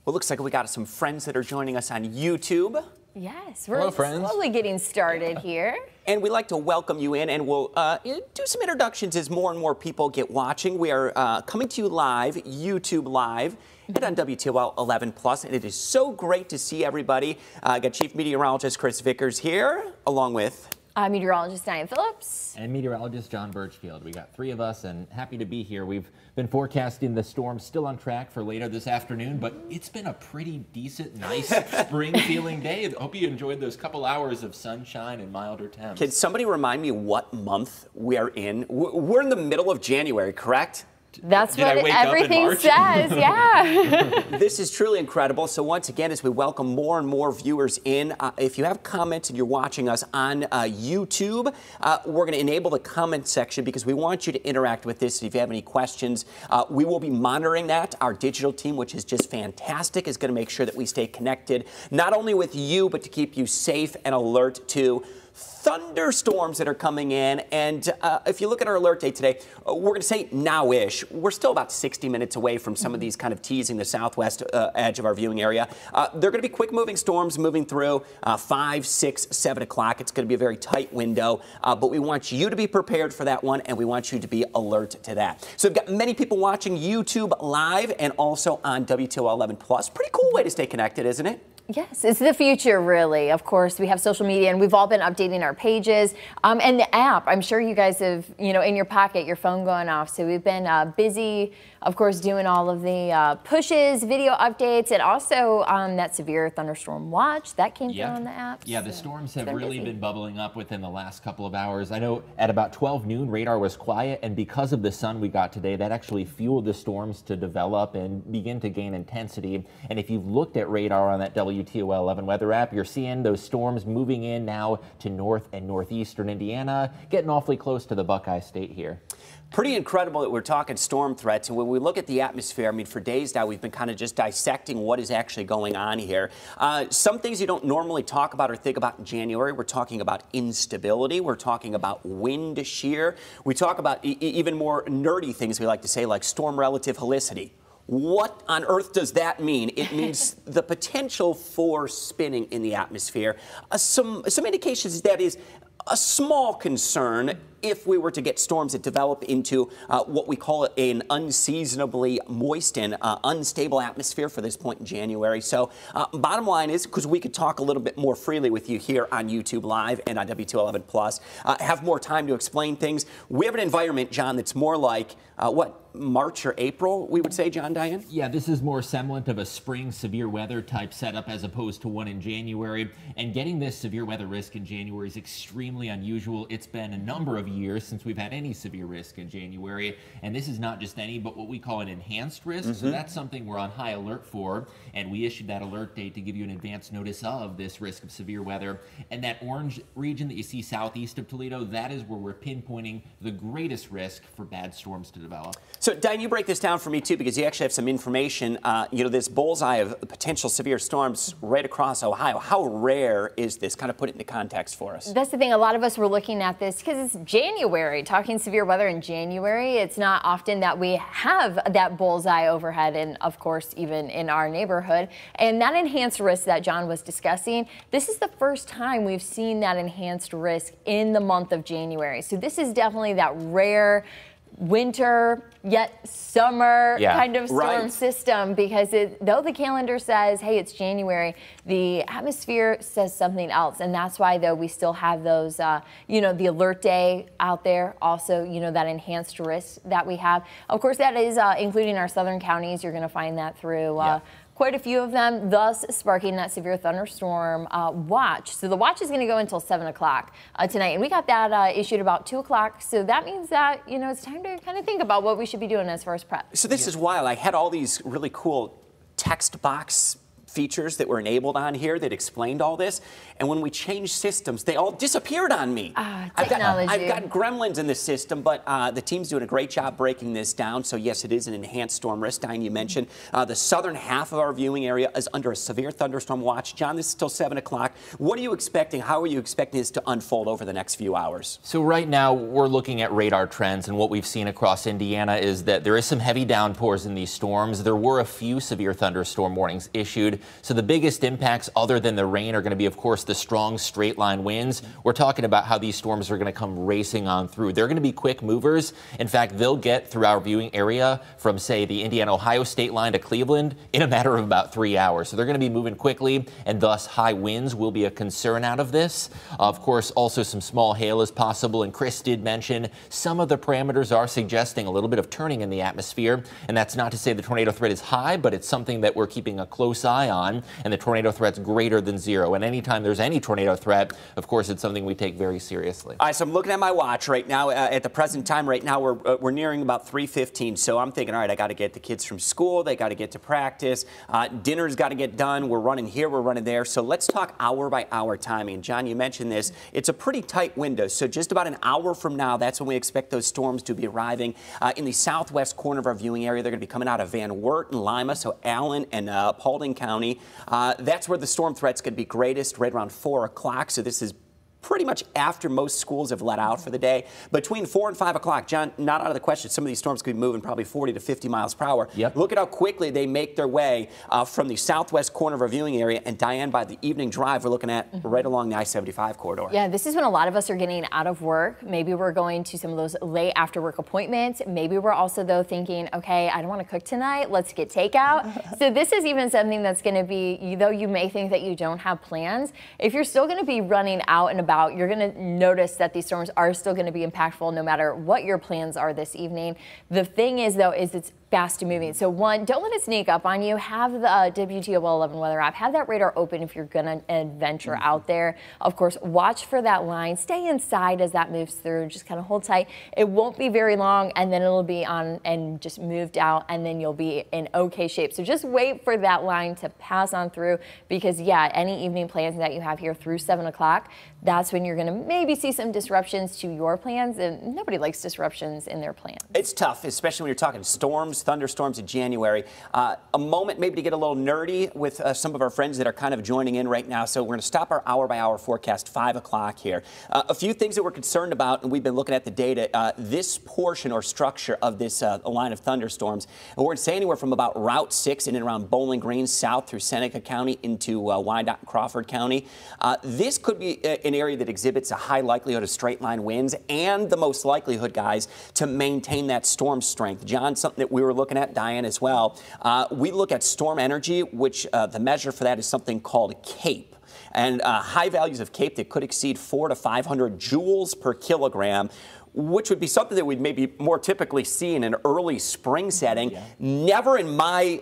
Well, looks like we got some friends that are joining us on YouTube. Yes, we're slowly getting started here. And we'd like to welcome you in, and we'll do some introductions as more and more people get watching. We are coming to you live, YouTube Live, and on WTOL 11+, and it is so great to see everybody. I got Chief Meteorologist Chris Vickers here, along with... Meteorologist Diane Phillips. And meteorologist John Birchfield. We got three of us and happy to be here. We've been forecasting the storm still on track for later this afternoon, but it's been a pretty decent, nice spring feeling day. I hope you enjoyed those couple hours of sunshine and milder temps. Can somebody remind me what month we are in? We're in the middle of January, correct? That's what everything says, yeah. This is truly incredible. So once again, as we welcome more and more viewers in, if you have comments and you're watching us on YouTube, we're going to enable the comment section because we want you to interact with this. If you have any questions, we will be monitoring that. Our digital team, which is just fantastic, is going to make sure that we stay connected, not only with you, but to keep you safe and alert to thunderstorms that are coming in. And if you look at our alert day today, we're going to say now-ish. We're still about 60 minutes away from some of these kind of teasing the southwest edge of our viewing area. They're going to be quick-moving storms moving through 5, 6, 7 o'clock. It's going to be a very tight window, but we want you to be prepared for that one, and we want you to be alert to that. So we've got many people watching YouTube Live and also on WTOL 11+. Pretty cool way to stay connected, isn't it? Yes, it's the future, really. Of course, we have social media, and we've all been updating our pages. And the app, I'm sure you guys have, in your pocket, your phone going off. So we've been busy, of course, doing all of the pushes, video updates, and also that severe thunderstorm watch that came through on the app. Yeah, the storms have really been bubbling up within the last couple of hours. I know at about 12 noon, radar was quiet, and because of the sun we got today, that actually fueled the storms to develop and begin to gain intensity. And if you've looked at radar on that WTOL 11 weather app, you're seeing those storms moving in now to north and northeastern Indiana, getting awfully close to the Buckeye State here. Pretty incredible that we're talking storm threats. And when we look at the atmosphere, I mean, for days now, we've been kind of just dissecting what is actually going on here. Some things you don't normally talk about or think about in January. We're talking about instability. We're talking about wind shear. We talk about even more nerdy things we like to say, like storm relative helicity. What on earth does that mean? It means the potential for spinning in the atmosphere. Some indications that is a small concern if we were to get storms that develop into what we call an unseasonably moist and unstable atmosphere for this point in January. So bottom line is, because we could talk a little bit more freely with you here on YouTube Live and on WTOL 11+, have more time to explain things. We have an environment, John, that's more like, March or April, we would say, John, Diane? Yeah, this is more semblant of a spring severe weather type setup as opposed to one in January. And getting this severe weather risk in January is extremely unusual. It's been a number of years since we've had any severe risk in January. And this is not just any, but what we call an enhanced risk. So that's something we're on high alert for. And we issued that alert date to give you an advance notice of this risk of severe weather. And that orange region that you see southeast of Toledo, that is where we're pinpointing the greatest risk for bad storms to develop. So, Diane, you break this down for me, too, because you actually have some information. This bullseye of potential severe storms right across Ohio. How rare is this? Kind of put it into context for us. That's the thing. A lot of us were looking at this because it's January. Talking severe weather in January, it's not often that we have that bullseye overhead, and, of course, even in our neighborhood. And that enhanced risk that John was discussing, this is the first time we've seen that enhanced risk in the month of January. So this is definitely that rare winter yet summer kind of storm system, because though the calendar says, hey, it's January, the atmosphere says something else. And that's why, though, we still have those, the alert day out there. Also, that enhanced risk that we have. Of course, that is including our southern counties. You're going to find that through quite a few of them, thus sparking that severe thunderstorm watch. So the watch is going to go until 7 o'clock tonight, and we got that issued about 2 o'clock. So that means that, it's time to kind of think about what we should be doing as far as prep. So this is wild. I had all these really cool text box features that were enabled on here that explained all this. And when we changed systems, they all disappeared on me. Technology. I've got gremlins in the system, but the team's doing a great job breaking this down. So yes, it is an enhanced storm risk. Diane, you mentioned the southern half of our viewing area is under a severe thunderstorm watch. John, this is till 7 o'clock. What are you expecting? How are you expecting this to unfold over the next few hours? So right now we're looking at radar trends, and what we've seen across Indiana is that there is some heavy downpours in these storms. There were a few severe thunderstorm warnings issued. So the biggest impacts other than the rain are going to be, of course, the strong straight line winds. We're talking about how these storms are going to come racing on through. They're going to be quick movers. In fact, they'll get through our viewing area from, say, the Indiana-Ohio state line to Cleveland in a matter of about 3 hours. So they're going to be moving quickly, and thus high winds will be a concern out of this. Of course, also some small hail is possible, and Chris did mention some of the parameters are suggesting a little bit of turning in the atmosphere, and that's not to say the tornado threat is high, but it's something that we're keeping a close eye on, and the tornado threat's greater than 0. And anytime there's any tornado threat, of course, it's something we take very seriously. All right, so I'm looking at my watch right now. At the present time right now, we're nearing about 3:15, so I'm thinking, all right, I got to get the kids from school, they got to get to practice, dinner's got to get done, we're running here, we're running there. So let's talk hour by hour timing. John, you mentioned this. It's a pretty tight window, so just about an hour from now, that's when we expect those storms to be arriving in the southwest corner of our viewing area. They're going to be coming out of Van Wert and Lima, so Allen and Paulding County. That's where the storm threat's going to be greatest, right around 4 o'clock. So this is pretty much after most schools have let out for the day. Between 4 and 5 o'clock, John, not out of the question, some of these storms could be moving probably 40 to 50 miles per hour. Yep. Look at how quickly they make their way from the southwest corner of our viewing area. And Diane, by the evening drive, we're looking at right along the I-75 corridor. Yeah, this is when a lot of us are getting out of work. Maybe we're going to some of those late after work appointments. Maybe we're also, though, thinking, okay, I don't want to cook tonight. Let's get takeout. So this is even something that's going to be, though you may think that you don't have plans, if you're still going to be running out and about, you're going to notice that these storms are still going to be impactful no matter what your plans are this evening. The thing is, though, is it's fast moving. So one, don't let it sneak up on you. Have the WTOL 11 weather app. Have that radar open if you're going to adventure out there. Of course, watch for that line. Stay inside as that moves through. Just kind of hold tight. It won't be very long, and then it'll be on and just moved out, and then you'll be in okay shape. So just wait for that line to pass on through, because yeah, any evening plans that you have here through 7 o'clock, that's when you're going to maybe see some disruptions to your plans, and nobody likes disruptions in their plans. It's tough, especially when you're talking storms, thunderstorms in January. A moment maybe to get a little nerdy with some of our friends that are kind of joining in right now. So we're going to stop our hour-by-hour forecast 5 o'clock here. A few things that we're concerned about, and we've been looking at the data, this portion or structure of this line of thunderstorms, and we're going to say anywhere from about Route 6 in and around Bowling Green south through Seneca County into Wyandotte and Crawford County. This could be an area that exhibits a high likelihood of straight line winds and the most likelihood, guys, to maintain that storm strength. John, something that we were looking at, Diane, as well. We look at storm energy, which the measure for that is something called CAPE. And high values of CAPE that could exceed 400 to 500 joules per kilogram, which would be something that we'd maybe more typically see in an early spring setting. Yeah. Never in my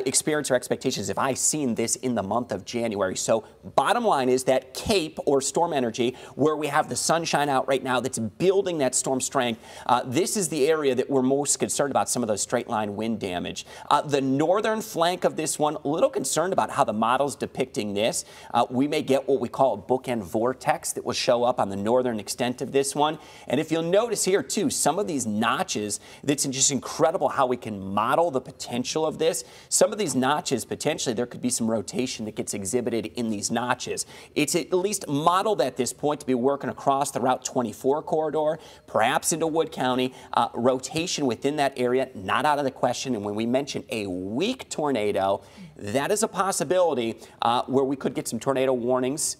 experience or expectations have I seen this in the month of January. So bottom line is that CAPE, or storm energy, where we have the sunshine out right now that's building that storm strength, this is the area that we're most concerned about, some of those straight line wind damage. The northern flank of this one, a little concerned about how the model's depicting this. We may get what we call a bookend vortex that will show up on the northern extent of this one. And if you'll notice here too, some of these notches, it's just incredible how we can model the potential of this. Some of these notches, potentially there could be some rotation that gets exhibited in these notches. It's at least modeled at this point to be working across the Route 24 corridor, perhaps into Wood County. Rotation within that area, not out of the question. And when we mention a weak tornado, that is a possibility where we could get some tornado warnings,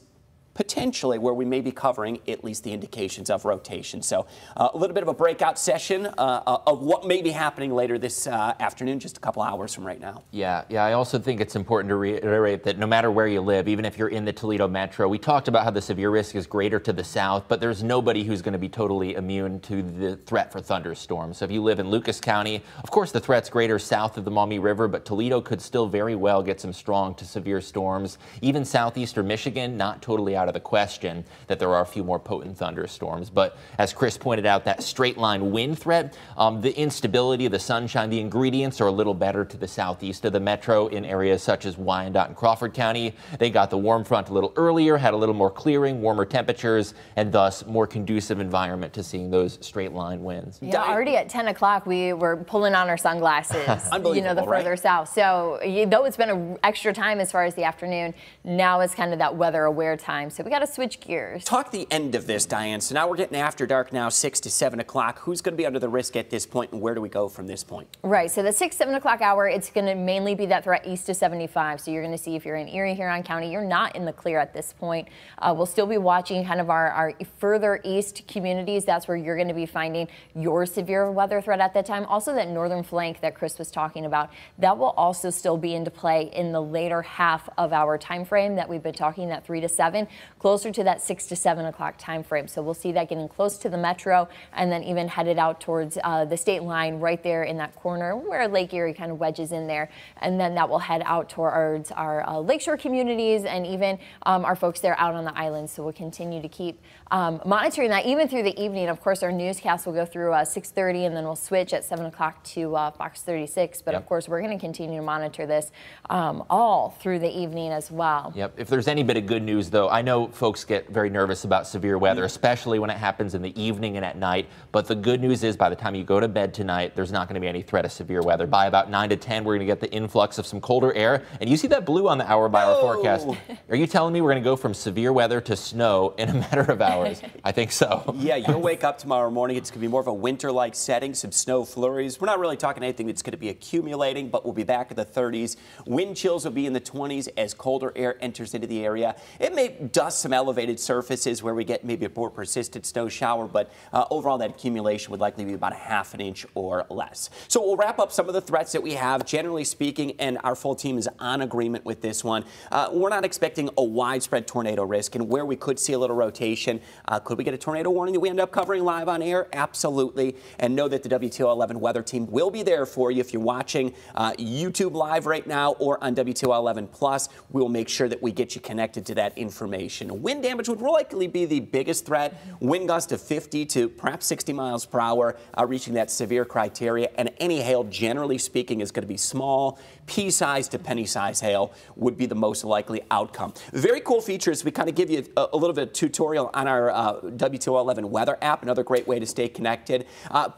potentially where we may be covering at least the indications of rotation. So a little bit of a breakout session of what may be happening later this afternoon, just a couple hours from right now. Yeah, I also think it's important to reiterate that no matter where you live, even if you're in the Toledo metro, we talked about how the severe risk is greater to the south, but there's nobody who's going to be totally immune to the threat for thunderstorms. So if you live in Lucas County, of course the threat's greater south of the Maumee River, but Toledo could still very well get some strong to severe storms. Even southeastern Michigan, not totally out out of the question that there are a few more potent thunderstorms. But as Chris pointed out, that straight line wind threat, the instability of the sunshine, the ingredients are a little better to the southeast of the metro in areas such as Wyandotte and Crawford County. They got the warm front a little earlier, had a little more clearing, warmer temperatures, and thus more conducive environment to seeing those straight line winds. Yeah, already at 10 o'clock, we were pulling on our sunglasses, you know, the further south. So though it's been an extra time as far as the afternoon, now it's kind of that weather aware time. So we got to switch gears. Talk the end of this, Diane. So now we're getting after dark now, 6 to 7 o'clock. Who's going to be under the risk at this point, and where do we go from this point? Right. So the 6, 7 o'clock hour, it's going to mainly be that threat east to 75. So you're going to see if you're in Erie, Huron County, you're not in the clear at this point. We'll still be watching kind of our further east communities. That's where you're going to be finding your severe weather threat at that time. Also, that northern flank that Chris was talking about, that will also still be into play in the later half of our time frame that we've been talking, that 3 to 7, closer to that 6 to 7 o'clock time frame. So we'll see that getting close to the metro and then even headed out towards the state line right there in that corner where Lake Erie kind of wedges in there. And then that will head out towards our lakeshore communities and even our folks there out on the islands. So we'll continue to keep monitoring that even through the evening. Of course, our newscast will go through 6:30 and then we'll switch at 7 o'clock to Fox 36. But of course, we're going to continue to monitor this all through the evening as well. Yep. If there's any bit of good news, though, I know folks get very nervous about severe weather, especially when it happens in the evening and at night. But the good news is by the time you go to bed tonight, there's not going to be any threat of severe weather. By about 9 to 10, we're going to get the influx of some colder air. And you see that blue on the hour-by-hour forecast. Are you telling me we're going to go from severe weather to snow in a matter of hours? I think so. Yeah, you'll wake up tomorrow morning. It's going to be more of a winter-like setting, some snow flurries. We're not really talking anything that's going to be accumulating, but we'll be back in the 30s. Wind chills will be in the 20s as colder air enters into the area. It may dust some elevated surfaces where we get maybe a more persistent snow shower, but overall that accumulation would likely be about a ½ an inch or less. So we'll wrap up some of the threats that we have, generally speaking, and our full team is on agreement with this one. We're not expecting a widespread tornado risk, and where we could see a little rotation, could we get a tornado warning that we end up covering live on air? Absolutely. And know that the WTOL 11 weather team will be there for you if you're watching YouTube live right now or on WTOL 11 Plus. We will make sure that we get you connected to that information. Wind damage would likely be the biggest threat. Wind gusts of 50 to perhaps 60 miles per hour, reaching that severe criteria. And any hail, generally speaking, is going to be small. Pea-sized to penny-sized hail would be the most likely outcome. Very cool features. We kind of give you a little bit of tutorial on our WTOL 11 weather app, another great way to stay connected.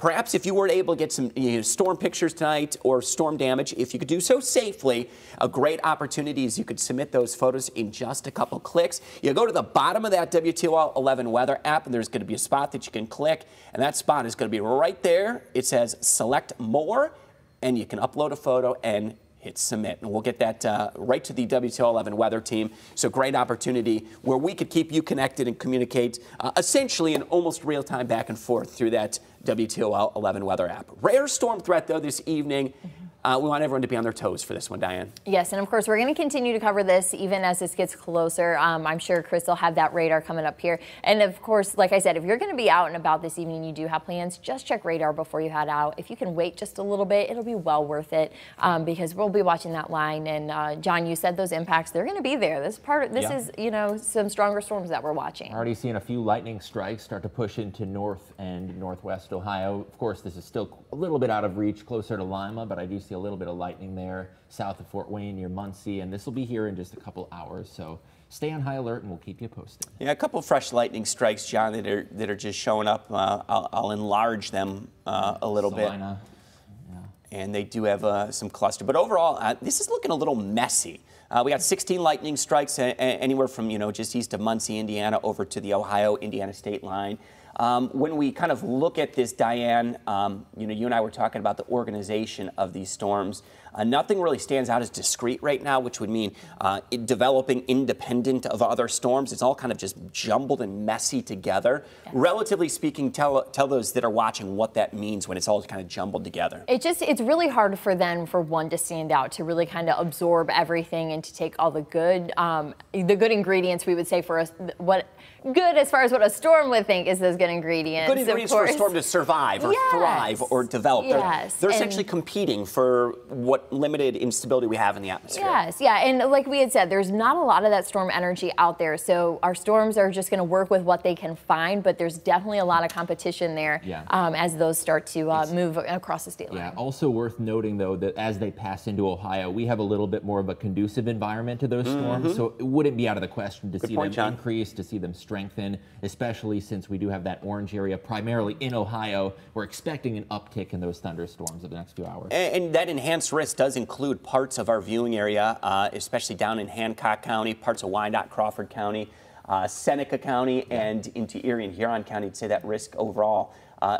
Perhaps if you were able to get some storm pictures tonight or storm damage, if you could do so safely, a great opportunity is you could submit those photos in just a couple clicks. You go to the bottom of that WTOL 11 weather app, and there's going to be a spot that you can click, and that spot is going to be right there. It says select more, and you can upload a photo and hit submit, and we'll get that right to the WTOL 11 weather team. So great opportunity where we could keep you connected and communicate essentially in almost real time back and forth through that WTOL 11 weather app. Rare storm threat though this evening. We want everyone to be on their toes for this one, Diane. Yes, and of course, we're going to continue to cover this even as this gets closer. I'm sure Chris will have that radar coming up here. And of course, like I said, if you're going to be out and about this evening, you do have plans, just check radar before you head out. If you can wait just a little bit, it'll be well worth it because we'll be watching that line. And John, you said those impacts, they're going to be there. This is, you know, some stronger storms that we're watching. Already seeing a few lightning strikes start to push into north and northwest Ohio. Of course, this is still a little bit out of reach, closer to Lima, but I do see a little bit of lightning there south of Fort Wayne near Muncie, and this will be here in just a couple hours. So stay on high alert, and we'll keep you posted. Yeah, a couple of fresh lightning strikes, John, that are just showing up. I'll enlarge them a little bit. Yeah. And they do have some cluster, but overall, this is looking a little messy. We got 16 lightning strikes anywhere from just east of Muncie, Indiana, over to the Ohio-Indiana state line. When we kind of look at this, Diane, you and I were talking about the organization of these storms. Nothing really stands out as discrete right now, which would mean developing independent of other storms. It's all kind of just jumbled and messy together. Yes. Relatively speaking, tell those that are watching what that means when it's all kind of jumbled together. It's really hard for one to stand out, to really kind of absorb everything and to take all the good ingredients, we would say, for us. What good as far as what a storm would think is those good ingredients. Good ingredients for a storm to survive or thrive or develop. Yes. They're essentially competing for what what limited instability we have in the atmosphere. Yes, yeah, and like we had said, there's not a lot of that storm energy out there, so our storms are just going to work with what they can find, but there's definitely a lot of competition there as those start to move across the state line. Yeah, also worth noting, though, that as they pass into Ohio, we have a little bit more of a conducive environment to those storms, so it wouldn't be out of the question to see them increase, to see them strengthen, especially since we do have that orange area primarily in Ohio. We're expecting an uptick in those thunderstorms over the next few hours. And that enhanced risk does include parts of our viewing area, especially down in Hancock County, parts of Wyandotte, Crawford County, Seneca County, and into Erie and Huron County. I'd say that risk overall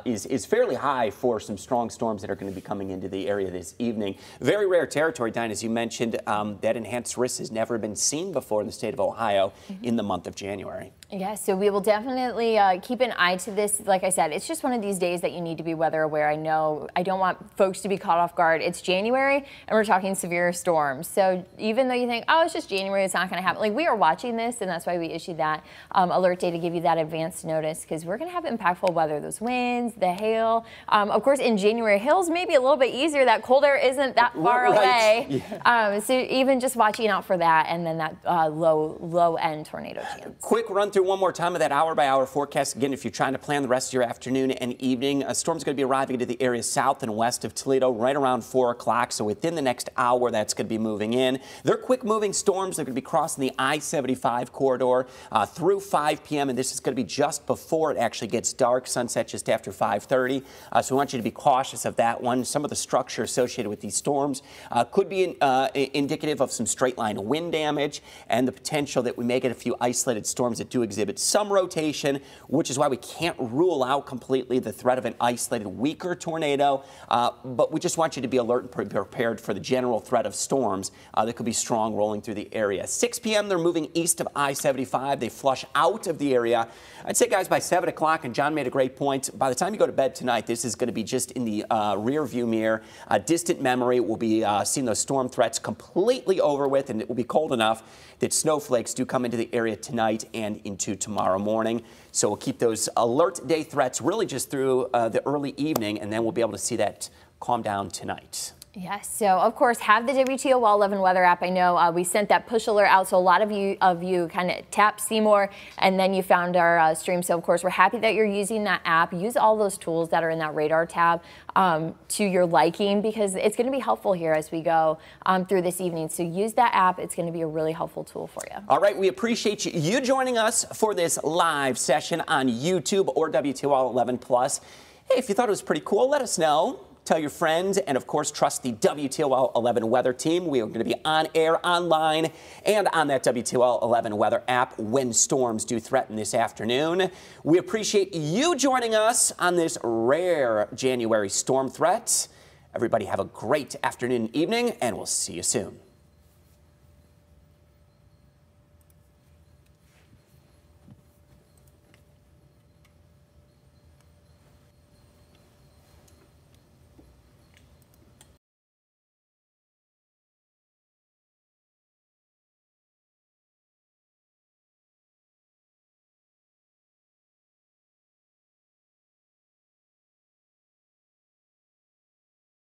is fairly high for some strong storms that are going to be coming into the area this evening. Very rare territory, Diane, as you mentioned. That enhanced risk has never been seen before in the state of Ohio in the month of January. Yeah, so we will definitely keep an eye to this. Like I said, it's just one of these days that you need to be weather aware. I know I don't want folks to be caught off guard. It's January, and we're talking severe storms. So even though you think, oh, it's just January, it's not going to happen. Like, we are watching this, and that's why we issued that alert day to give you that advanced notice, because we're going to have impactful weather. Those winds, the hail. Of course, in January, hail's maybe a little bit easier. That cold air isn't that far away. Yeah. So even just watching out for that, and then that low-end tornado chance. Quick run through one more time of that hour-by-hour forecast. Again, if you're trying to plan the rest of your afternoon and evening, a storm's going to be arriving into the area south and west of Toledo right around 4 o'clock. So within the next hour, that's going to be moving in. They're quick-moving storms. They're going to be crossing the I-75 corridor through 5 p.m., and this is going to be just before it actually gets dark. Sunset just after 5:30. So we want you to be cautious of that one. Some of the structure associated with these storms could be indicative of some straight-line wind damage and the potential that we may get a few isolated storms that do exhibit some rotation, which is why we can't rule out completely the threat of an isolated weaker tornado. But we just want you to be alert and prepared for the general threat of storms that could be strong rolling through the area. 6 p.m. they're moving east of I-75. They flush out of the area. I'd say, guys, by 7 o'clock, and John made a great point, by the time you go to bed tonight, this is going to be just in the rear view mirror. Distant memory. We'll be seeing those storm threats completely over with, and it will be cold enough that snowflakes do come into the area tonight and into tomorrow morning. So we'll keep those alert day threats really just through the early evening, and then we'll be able to see that calm down tonight. Yes, so of course have the WTOL 11 weather app. I know we sent that push alert out, so a lot of you kind of tapped Seymour and then you found our stream. So of course we're happy that you're using that app. Use all those tools that are in that radar tab to your liking, because it's going to be helpful here as we go through this evening. So use that app. It's going to be a really helpful tool for you. All right, we appreciate you joining us for this live session on YouTube or WTOL 11 Plus. Hey, if you thought it was pretty cool, let us know. Tell your friends, and of course, trust the WTOL 11 weather team. We are going to be on air, online, and on that WTOL 11 weather app when storms do threaten this afternoon. We appreciate you joining us on this rare January storm threat. Everybody have a great afternoon and evening, and we'll see you soon.